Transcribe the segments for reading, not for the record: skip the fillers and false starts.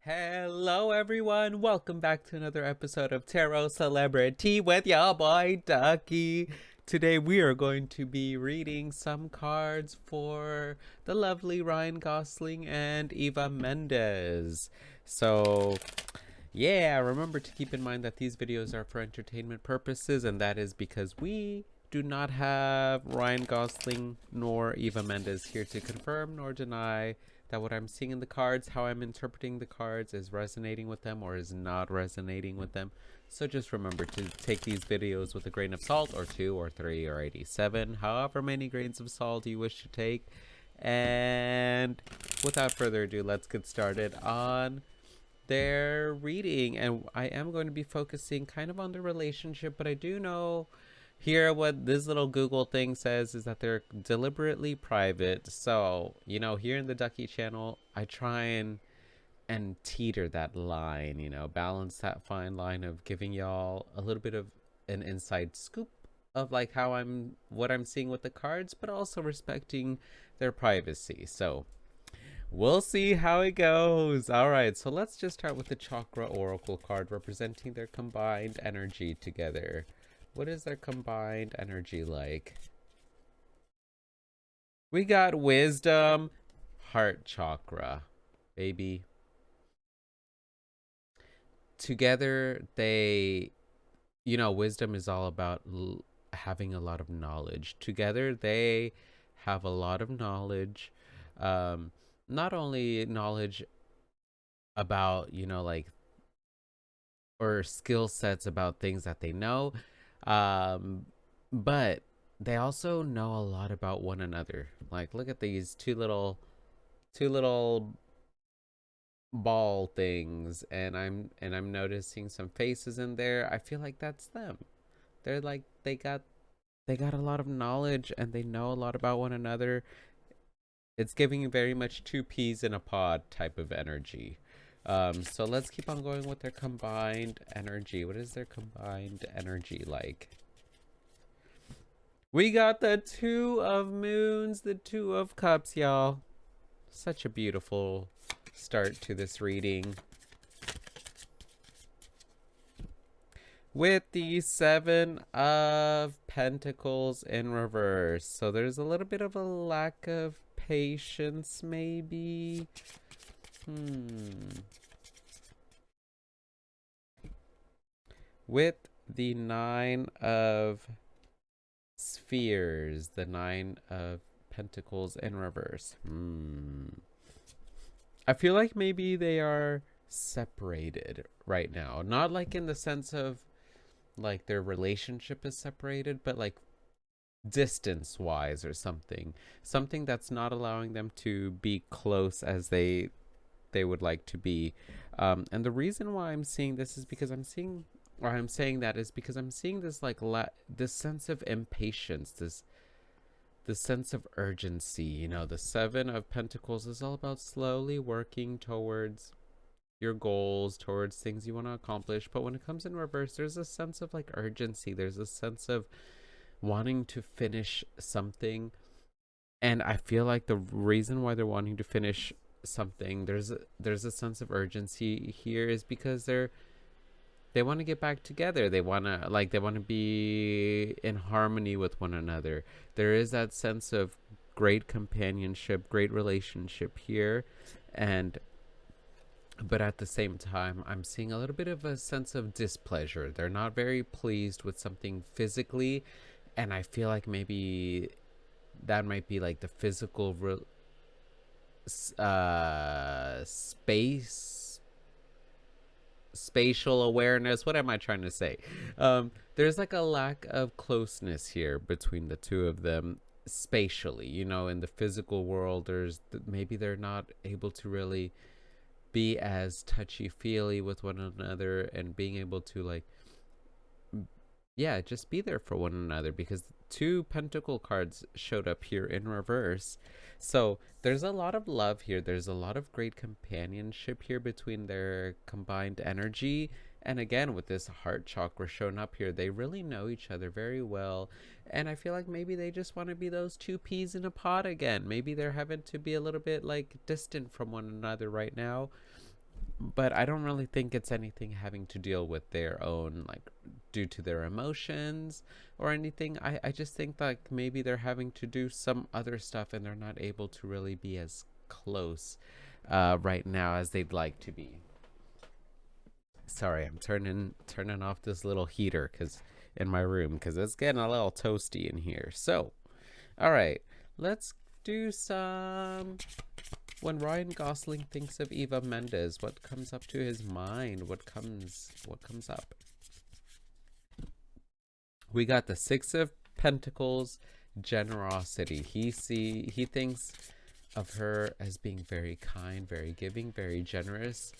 Hello, everyone. Welcome back to another episode of TarotCelebritea with your boy Ducky. Today, we are going to be reading some cards for the lovely Ryan Gosling and Eva Mendes. So, yeah, remember to keep in mind that these videos are for entertainment purposes, and that is because we do not have Ryan Gosling nor Eva Mendes here to confirm nor deny that what I'm seeing in the cards, how I'm interpreting the cards, is resonating with them or is not resonating with them. So just remember to take these videos with a grain of salt, or 2 or 3 or 87, however many grains of salt you wish to take. And without further ado, let's get started on their reading. And I am going to be focusing kind of on the relationship, but I do know here what this little Google thing says is that they're deliberately private. So, here in the Ducky channel, I try and teeter that line, balance that fine line of giving y'all a little bit of an inside scoop of like what I'm seeing with the cards, but also respecting their privacy. So, we'll see how it goes. All right, so let's just start with the Chakra Oracle card representing their combined energy together. What is their combined energy like? We got wisdom, heart chakra, baby. Together, wisdom is all about having a lot of knowledge. Together, they have a lot of knowledge. Not only knowledge about, or skill sets about things that they know, but they also know a lot about one another. Like, look at these two little ball things, and I'm noticing some faces in there. I feel like that's them. They're like they got a lot of knowledge and they know a lot about one another. It's giving very much two peas in a pod type of energy. So let's keep on going with their combined energy. What is their combined energy like? We got the Two of Moons, the Two of Cups, y'all. Such a beautiful start to this reading. With the Seven of Pentacles in reverse. So there's a little bit of a lack of patience, maybe. With the Nine of Spheres, the Nine of Pentacles in reverse. I feel like maybe they are separated right now. Not like in the sense of like their relationship is separated, but like distance wise or something. Something that's not allowing them to be close as they would like to be. And the reason why I'm seeing this is because I'm saying this like this sense of impatience, this sense of urgency. The Seven of Pentacles is all about slowly working towards your goals, towards things you want to accomplish. But when it comes in reverse, there's a sense of like urgency. There's a sense of wanting to finish something. And I feel like the reason why they're wanting to finish something, there's a sense of urgency here, is because they want to get back together. They want to be in harmony with one another. There is that sense of great companionship, great relationship here. But at the same time, I'm seeing a little bit of a sense of displeasure. They're not very pleased with something physically. And I feel like maybe that might be like the physical spatial awareness. What am I trying to say? There's like a lack of closeness here between the two of them spatially. In the physical world, maybe they're not able to really be as touchy-feely with one another and being able to like just be there for one another, because two pentacle cards showed up here in reverse. So there's a lot of love here. There's a lot of great companionship here between their combined energy. And again, with this heart chakra showing up here, they really know each other very well. And I feel like maybe they just want to be those two peas in a pod again. Maybe they're having to be a little bit like distant from one another right now. But I don't really think it's anything having to deal with their own, like, due to their emotions or anything. I just think like maybe they're having to do some other stuff and they're not able to really be as close right now as they'd like to be. Sorry, I'm turning off this little heater because in my room because it's getting a little toasty in here. So, all right, let's do some. When Ryan Gosling thinks of Eva Mendes, what comes up to his mind? What comes up? We got the Six of Pentacles, generosity. He thinks of her as being very kind, very giving, very generous,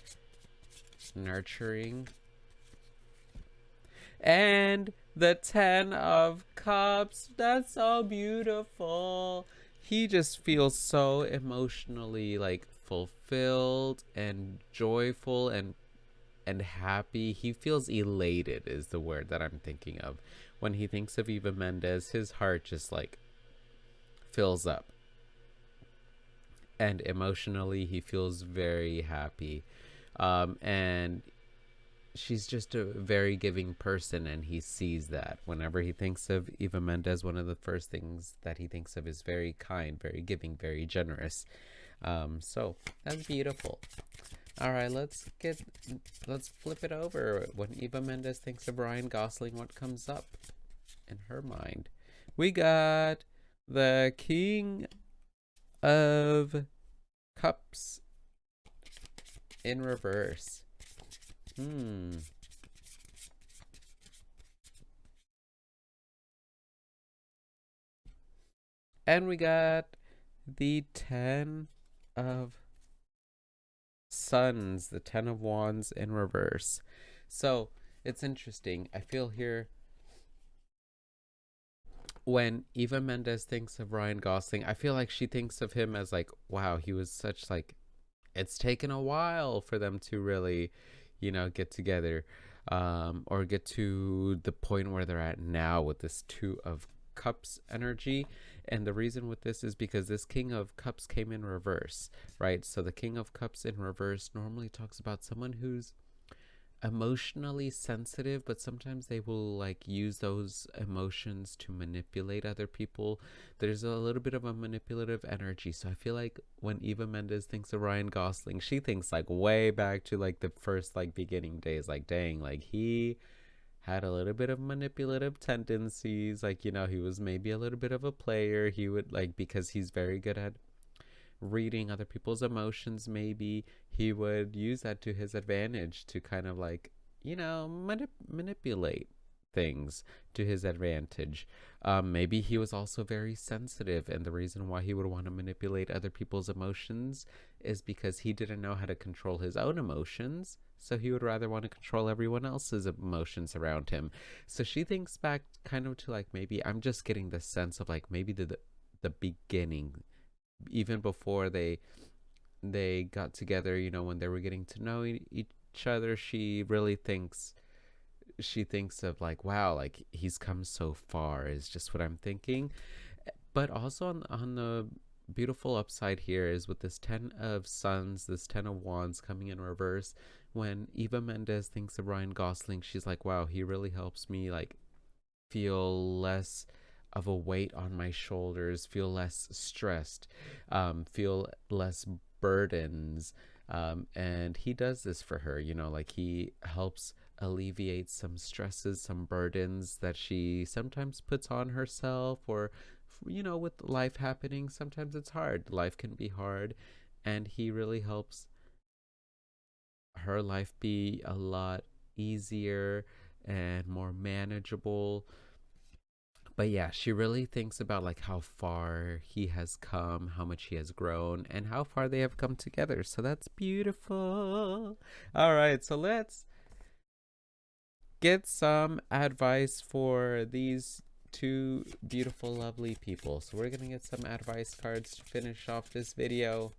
nurturing. And the Ten of Cups. That's so beautiful. He just feels so emotionally like fulfilled and joyful and happy. He feels elated is the word that I'm thinking of. When he thinks of Eva Mendes, his heart just like fills up. And emotionally, he feels very happy. And she's just a very giving person, and he sees that. Whenever he thinks of Eva Mendes, one of the first things that he thinks of is very kind, very giving, very generous. So that's beautiful. All right, let's flip it over. When Eva Mendes thinks of Ryan Gosling, what comes up in her mind? We got the King of Cups in reverse. And we got the Ten of Suns, the Ten of Wands in reverse. So it's interesting. I feel here when Eva Mendes thinks of Ryan Gosling, I feel like she thinks of him as like, wow, he was such like, it's taken a while for them to really, get together, or get to the point where they're at now with this Two of Cups energy. And the reason with this is because this King of Cups came in reverse, right? So the King of Cups in reverse normally talks about someone who's emotionally sensitive, but sometimes they will like use those emotions to manipulate other people. There's a little bit of a manipulative energy. So I feel like when Eva Mendes thinks of Ryan Gosling, she thinks like way back to like the first like beginning days, like dang, like he had a little bit of manipulative tendencies, like he was maybe a little bit of a player. He would like, because he's very good at reading other people's emotions, maybe he would use that to his advantage to kind of like, manipulate things to his advantage. Maybe he was also very sensitive, and the reason why he would want to manipulate other people's emotions is because he didn't know how to control his own emotions. So he would rather want to control everyone else's emotions around him. So she thinks back kind of to like, maybe I'm just getting the sense of like maybe the beginning, even before they got together, when they were getting to know each other. She thinks of like, wow, like he's come so far is just what I'm thinking. But also on the beautiful upside here is with this Ten of Suns, this Ten of Wands coming in reverse. When Eva Mendes thinks of Ryan Gosling, she's like, wow, he really helps me like feel less of a weight on my shoulders, feel less stressed, feel less burdens. And he does this for her, like he helps alleviate some stresses, some burdens that she sometimes puts on herself, or, with life happening, sometimes it's hard. Life can be hard. And he really helps her life be a lot easier and more manageable. But yeah, she really thinks about like how far he has come, how much he has grown, and how far they have come together. So that's beautiful. All right, so let's get some advice for these two beautiful, lovely people. So we're gonna get some advice cards to finish off this video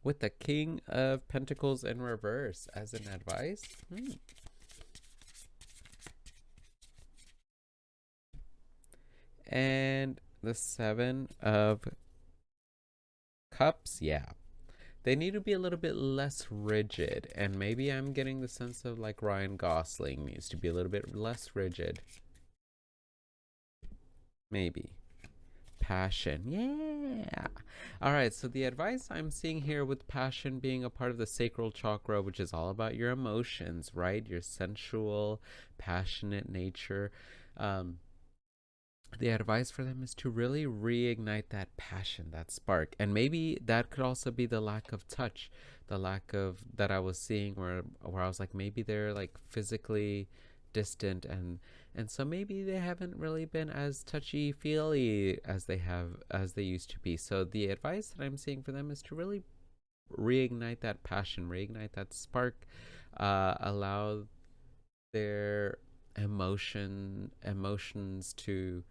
with the King of Pentacles in reverse as an advice. And the Seven of Cups, yeah. They need to be a little bit less rigid, and maybe I'm getting the sense of like Ryan Gosling needs to be a little bit less rigid. Maybe. Passion, yeah. All right, so the advice I'm seeing here with passion being a part of the sacral chakra, which is all about your emotions, right? Your sensual, passionate nature. The advice for them is to really reignite that passion, that spark. And maybe that could also be the lack of touch, the lack of that I was seeing where I was like, maybe they're like physically distant, and so maybe they haven't really been as touchy feely as they used to be. So the advice that I'm seeing for them is to really reignite that passion, reignite that spark, allow their emotions to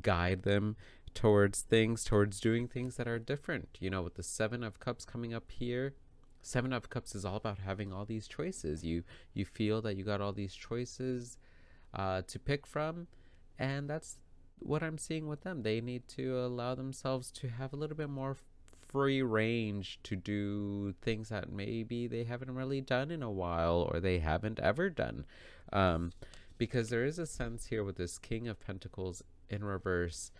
guide them towards things, towards doing things that are different. You know, with the 7 of Cups coming up here, 7 of Cups is all about having all these choices. You feel that you got all these choices to pick from, and that's what I'm seeing with them. They need to allow themselves to have a little bit more free range to do things that maybe they haven't really done in a while, or they haven't ever done. Because there is a sense here with this King of Pentacles in reverse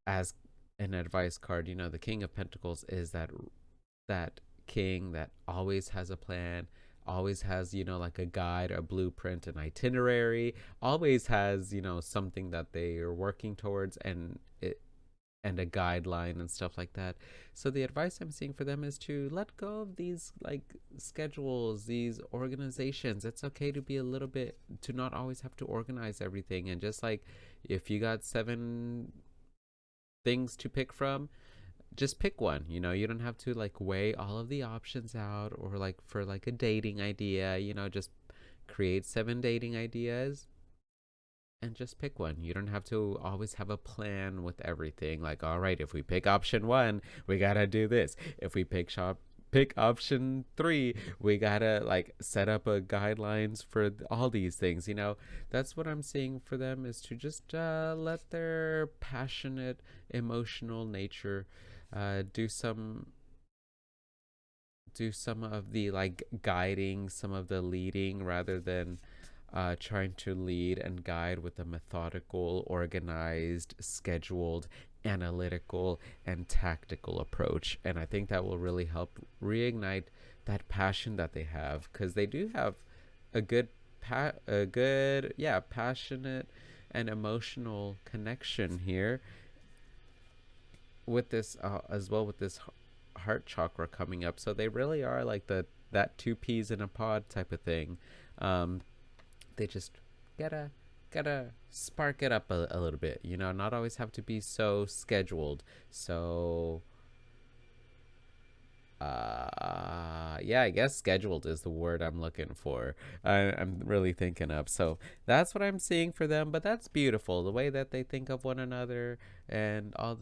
as an advice card. You know, the King of Pentacles is that king that always has a plan, always has, you know, like a guide, a blueprint, an itinerary, always has, you know, something that they are working towards, and a guideline and stuff like that. So the advice I'm seeing for them is to let go of these like schedules, these organizations. It's okay to be a little bit, to not always have to organize everything, and just like if you got 7 things to pick from, just pick one. You know, you don't have to like weigh all of the options out, or like for like a dating idea, you know, just create 7 dating ideas and just pick one. You don't have to always have a plan with everything. Like, all right, if we pick option 1, we gotta do this. If we pick option 3, we gotta like set up a guidelines for all these things. You know, that's what I'm seeing for them, is to just let their passionate, emotional nature do some of the like guiding, some of the leading, rather than trying to lead and guide with a methodical, organized, scheduled, analytical, and tactical approach. And I think that will really help reignite that passion that they have, because they do have a good, passionate and emotional connection here with this as well, with this heart chakra coming up. So they really are like that 2 peas in a pod type of thing. They just gotta spark it up a little bit, you know, not always have to be so scheduled. So yeah, I guess scheduled is the word I'm looking for. I'm really thinking of. So that's what I'm seeing for them. But that's beautiful, the way that they think of one another and all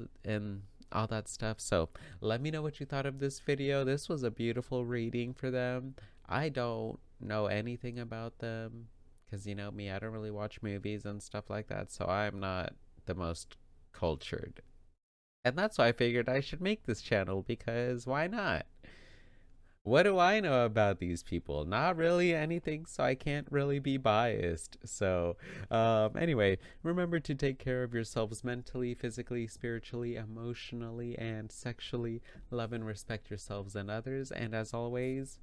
that stuff. So let me know what you thought of this video. This was a beautiful reading for them. I don't know anything about them, because you know me, I don't really watch movies and stuff like that, so I'm not the most cultured. And that's why I figured I should make this channel, because why not? What do I know about these people? Not really anything, so I can't really be biased. So anyway, remember to take care of yourselves mentally, physically, spiritually, emotionally, and sexually. Love and respect yourselves and others, and as always,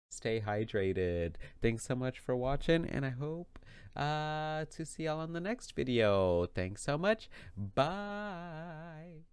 stay hydrated. Thanks so much for watching, and I hope to see y'all on the next video. Thanks so much. Bye.